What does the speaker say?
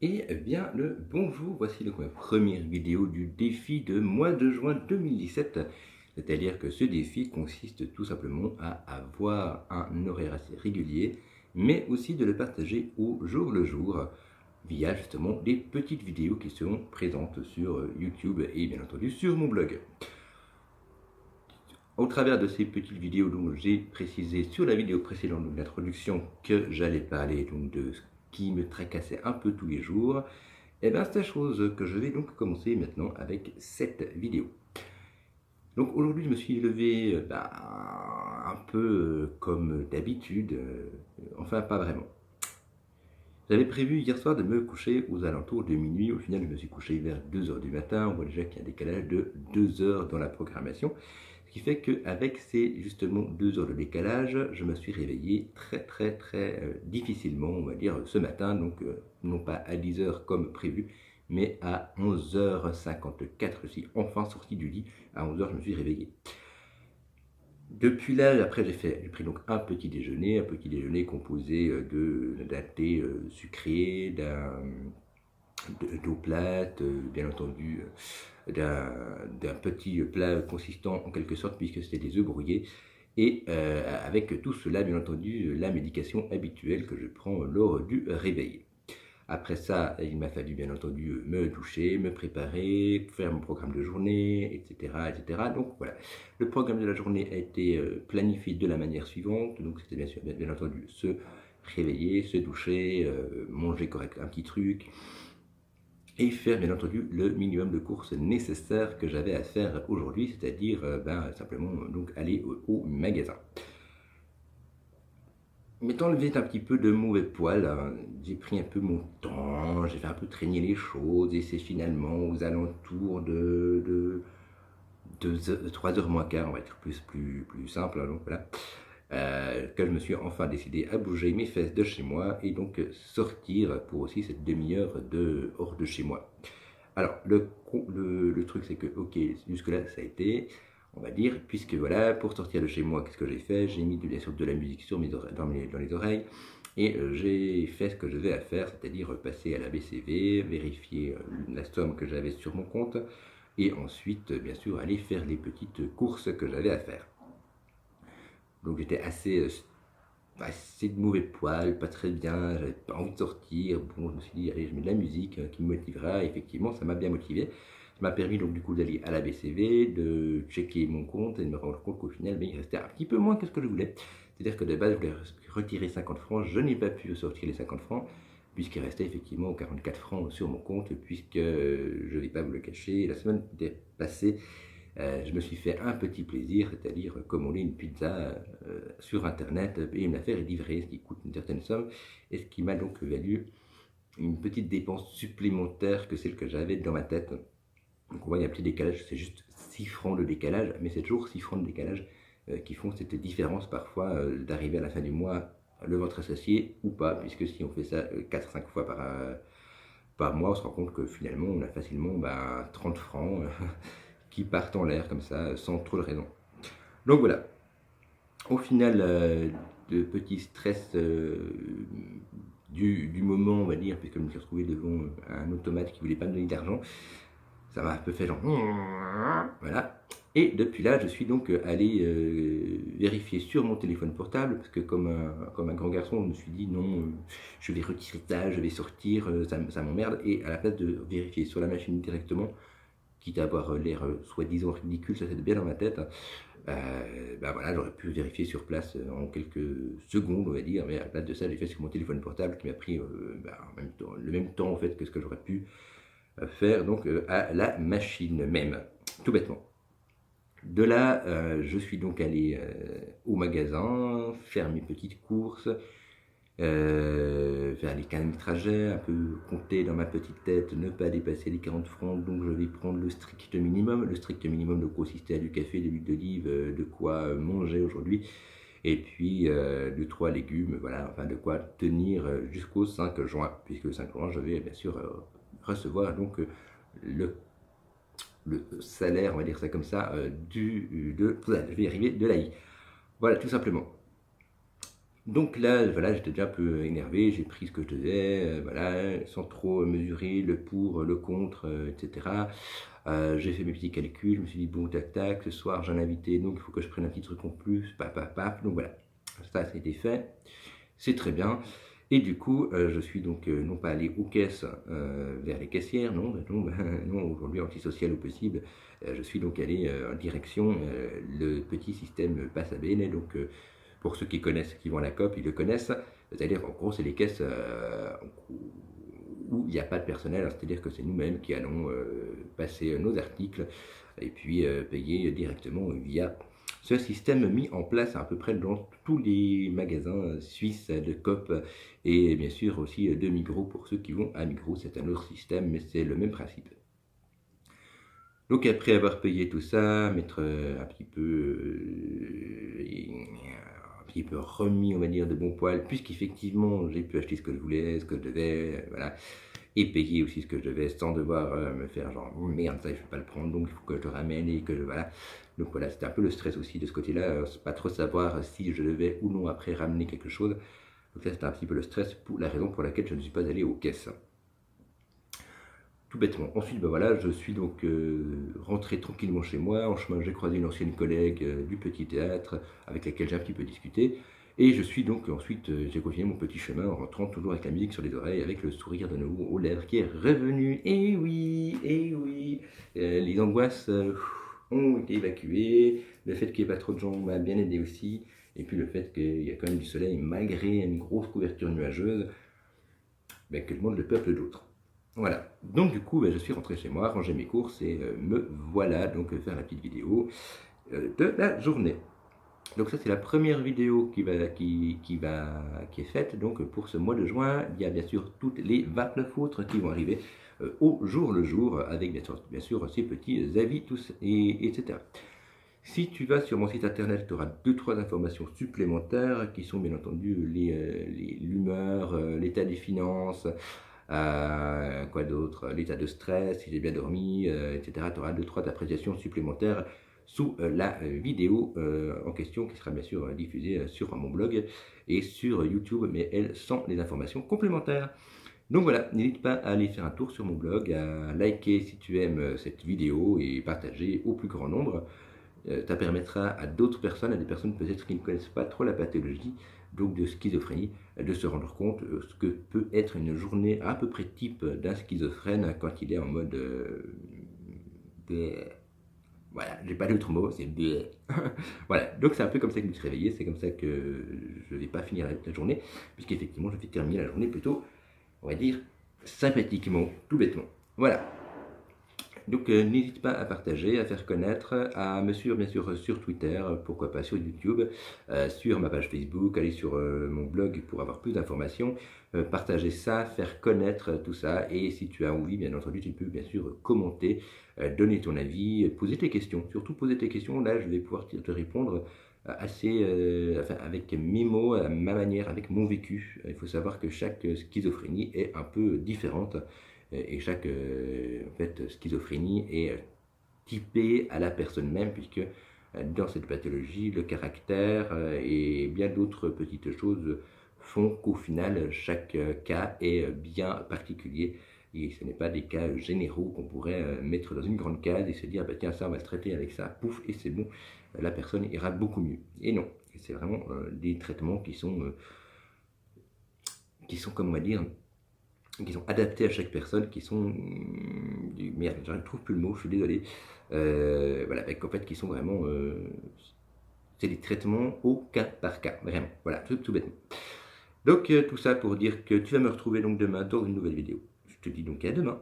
Et bien le bonjour, voici donc ma première vidéo du défi de mois de juin 2017. C'est-à-dire que ce défi consiste tout simplement à avoir un horaire assez régulier, mais aussi de le partager au jour le jour, via justement des petites vidéos qui seront présentes sur YouTube et bien entendu sur mon blog. Au travers de ces petites vidéos, donc j'ai précisé sur la vidéo précédente, donc l'introduction, que j'allais parler donc de ce qui me tracassait un peu tous les jours. Et bien c'est la chose que je vais donc commencer maintenant avec cette vidéo. Donc aujourd'hui je me suis levé un peu comme d'habitude, enfin pas vraiment. J'avais prévu hier soir de me coucher aux alentours de minuit, au final je me suis couché vers 2h du matin, on voit déjà qu'il y a un décalage de 2 heures dans la programmation. Ce qui fait qu'avec ces justement 2 heures de décalage, je me suis réveillé très difficilement, on va dire, ce matin, donc non pas à 10 heures comme prévu, mais à 11h54. Je suis enfin sorti du lit, à 11 heures je me suis réveillé. Depuis là, après j'ai pris donc un petit déjeuner composé d'un thé sucré, d'eau plate, bien entendu, d'un petit plat consistant en quelque sorte, puisque c'était des œufs brouillés, et avec tout cela, bien entendu, la médication habituelle que je prends lors du réveil. Après ça, il m'a fallu bien entendu me doucher, me préparer, faire mon programme de journée, etc., etc. Donc voilà, le programme de la journée a été planifié de la manière suivante. Donc c'était bien sûr, bien entendu, se réveiller, se doucher, manger correct un petit truc, et faire bien entendu le minimum de courses nécessaires que j'avais à faire aujourd'hui, c'est-à-dire simplement donc aller au magasin. M'étant levé un petit peu de mauvais poil, j'ai pris un peu mon temps, j'ai fait un peu traîner les choses, et c'est finalement aux alentours de 3h moins quart, on va être plus simple, donc voilà, que je me suis enfin décidé à bouger mes fesses de chez moi et donc sortir pour aussi cette demi-heure hors de chez moi. Alors, le truc, c'est que, ok, jusque-là, ça a été, on va dire, puisque voilà, pour sortir de chez moi, qu'est-ce que j'ai fait? J'ai mis bien sûr de la musique sur dans les oreilles, et j'ai fait ce que je devais à faire, c'est-à-dire passer à la BCV, vérifier la somme que j'avais sur mon compte, et ensuite, bien sûr, aller faire les petites courses que j'avais à faire. Donc j'étais assez de mauvais poil, pas très bien, j'avais pas envie de sortir. Bon, je me suis dit, allez, je mets de la musique qui me motivera. Et effectivement, ça m'a bien motivé. Ça m'a permis donc du coup d'aller à la BCV, de checker mon compte et de me rendre compte qu'au final, il restait un petit peu moins que ce que je voulais. C'est-à-dire que de base, je voulais retirer 50 francs, je n'ai pas pu sortir les 50 francs, puisqu'il restait effectivement 44 francs sur mon compte, puisque je ne vais pas vous le cacher, la semaine passée, je me suis fait un petit plaisir, c'est-à-dire commander une pizza sur internet et me la faire livrer, ce qui coûte une certaine somme, et ce qui m'a donc valu une petite dépense supplémentaire que celle que j'avais dans ma tête. Donc on voit, il y a un petit décalage, c'est juste 6 francs de décalage, mais c'est toujours 6 francs de décalage qui font cette différence parfois d'arriver à la fin du mois le ventre associé ou pas, puisque si on fait ça 4-5 fois par mois, on se rend compte que finalement on a facilement 30 francs qui partent en l'air comme ça, sans trop de raison. Donc voilà, au final, de petits stress du moment, on va dire, puisque je me suis retrouvé devant un automate qui voulait pas me donner d'argent, ça m'a un peu fait genre... Voilà. Et depuis là, je suis donc allé vérifier sur mon téléphone portable, parce que comme un grand garçon, je me suis dit non, je vais retirer ça, je vais sortir, ça m'emmerde. Et à la place de vérifier sur la machine directement, quitte à avoir l'air soi-disant ridicule, ça c'est bien dans ma tête, voilà, j'aurais pu vérifier sur place en quelques secondes, on va dire, mais à la place de ça, j'ai fait sur mon téléphone portable qui m'a pris le même temps en fait que ce que j'aurais pu faire donc à la machine même, tout bêtement. De là, je suis donc allé au magasin, faire mes petites courses, faire les 15 trajets, un peu compter dans ma petite tête, ne pas dépasser les 40 francs, donc je vais prendre le strict minimum. Le strict minimum donc consistait à du café, de l'huile d'olive, de quoi manger aujourd'hui, et puis 2-3 légumes, voilà, enfin de quoi tenir jusqu'au 5 juin, puisque le 5 juin je vais bien sûr recevoir donc le, le salaire, on va dire ça comme ça, je vais y arriver, de l'AI. Voilà, tout simplement. Donc là, voilà, j'étais déjà un peu énervé, j'ai pris ce que je devais, voilà, sans trop mesurer le pour, le contre, etc. J'ai fait mes petits calculs, je me suis dit, bon, tac, tac, ce soir j'ai un invité, donc il faut que je prenne un petit truc en plus, paf, paf, paf. Donc voilà, ça a été fait, c'est très bien. Et du coup, je suis donc non pas allé aux caisses vers les caissières, non, non, non, aujourd'hui antisocial au possible. Je suis donc allé en direction le petit système Passe à Bene. Donc pour ceux qui connaissent, qui vont à la COP, ils le connaissent. C'est-à-dire en gros, c'est les caisses où il n'y a pas de personnel, c'est-à-dire que c'est nous-mêmes qui allons passer nos articles et puis payer directement via ce système mis en place à peu près dans tous les magasins suisses de Coop et bien sûr aussi de Migros pour ceux qui vont à Migros. C'est un autre système, mais c'est le même principe. Donc après avoir payé tout ça, m'être un petit peu remis, on va dire, de bon poil, puisqu'effectivement j'ai pu acheter ce que je voulais, ce que je devais, voilà, et payer aussi ce que je devais sans devoir me faire genre merde, ça je ne vais pas le prendre, donc il faut que je le ramène et que voilà. Donc voilà, c'était un peu le stress aussi de ce côté-là, pas trop savoir si je devais ou non après ramener quelque chose. Donc là c'était un petit peu le stress, pour la raison pour laquelle je ne suis pas allé aux caisses. Tout bêtement. Ensuite, ben voilà, je suis donc rentré tranquillement chez moi. En chemin, j'ai croisé une ancienne collègue du petit théâtre avec laquelle j'ai un petit peu discuté. Et je suis donc ensuite, j'ai continué mon petit chemin en rentrant toujours avec la musique sur les oreilles, avec le sourire de nouveau aux lèvres qui est revenu. Et oui, et oui. Les angoisses ont été évacuées. Le fait qu'il n'y ait pas trop de gens m'a bien aidé aussi. Et puis le fait qu'il y a quand même du soleil malgré une grosse couverture nuageuse, ben, que demande le peuple d'autre. Voilà, donc du coup, ben, je suis rentré chez moi, ranger mes courses et me voilà donc faire la petite vidéo de la journée. Donc ça c'est la première vidéo qui est faite donc pour ce mois de juin. Il y a bien sûr toutes les 29 autres qui vont arriver au jour le jour avec bien sûr ces petits avis tous etc. Si tu vas sur mon site internet, tu auras 2-3 informations supplémentaires qui sont bien entendu l'humeur, l'état des finances, quoi d'autre, l'état de stress, si j'ai bien dormi, etc. Tu auras 2-3 appréciations supplémentaires sous la vidéo en question qui sera bien sûr diffusée sur mon blog et sur YouTube, mais elle sans les informations complémentaires. Donc voilà, n'hésite pas à aller faire un tour sur mon blog, à liker si tu aimes cette vidéo et partager au plus grand nombre. Ça permettra à d'autres personnes, à des personnes peut-être qui ne connaissent pas trop la pathologie, donc de schizophrénie, de se rendre compte ce que peut être une journée à peu près type d'un schizophrène quand il est en mode voilà, j'ai pas d'autre mot, c'est voilà, donc c'est un peu comme ça que je me suis réveillé, c'est comme ça que je ne vais pas finir la journée, puisqu'effectivement je vais terminer la journée plutôt, on va dire, sympathiquement, tout bêtement. Voilà. Donc n'hésite pas à partager, à faire connaître, à me suivre bien sûr sur Twitter, pourquoi pas sur YouTube, sur ma page Facebook, aller sur mon blog pour avoir plus d'informations, partager ça, faire connaître tout ça, et si tu as envie, bien entendu, tu peux bien sûr commenter, donner ton avis, poser tes questions, surtout poser tes questions, là je vais pouvoir te répondre avec mes mots, à ma manière, avec mon vécu. Il faut savoir que chaque schizophrénie est un peu différente et chaque en fait, schizophrénie est typée à la personne même, puisque dans cette pathologie, le caractère et bien d'autres petites choses font qu'au final, chaque cas est bien particulier. Et ce n'est pas des cas généraux qu'on pourrait mettre dans une grande case et se dire, bah, tiens, ça, on va se traiter avec ça, pouf, et c'est bon, la personne ira beaucoup mieux. Et non, c'est vraiment des traitements qui sont, comme on va dire, qui sont adaptés à chaque personne, qui sont merde, je ne trouve plus le mot, je suis désolé. Voilà, en fait, qui sont vraiment, c'est des traitements au cas par cas, vraiment. Voilà, tout bêtement. Donc tout ça pour dire que tu vas me retrouver donc demain dans une nouvelle vidéo. Je te dis donc à demain.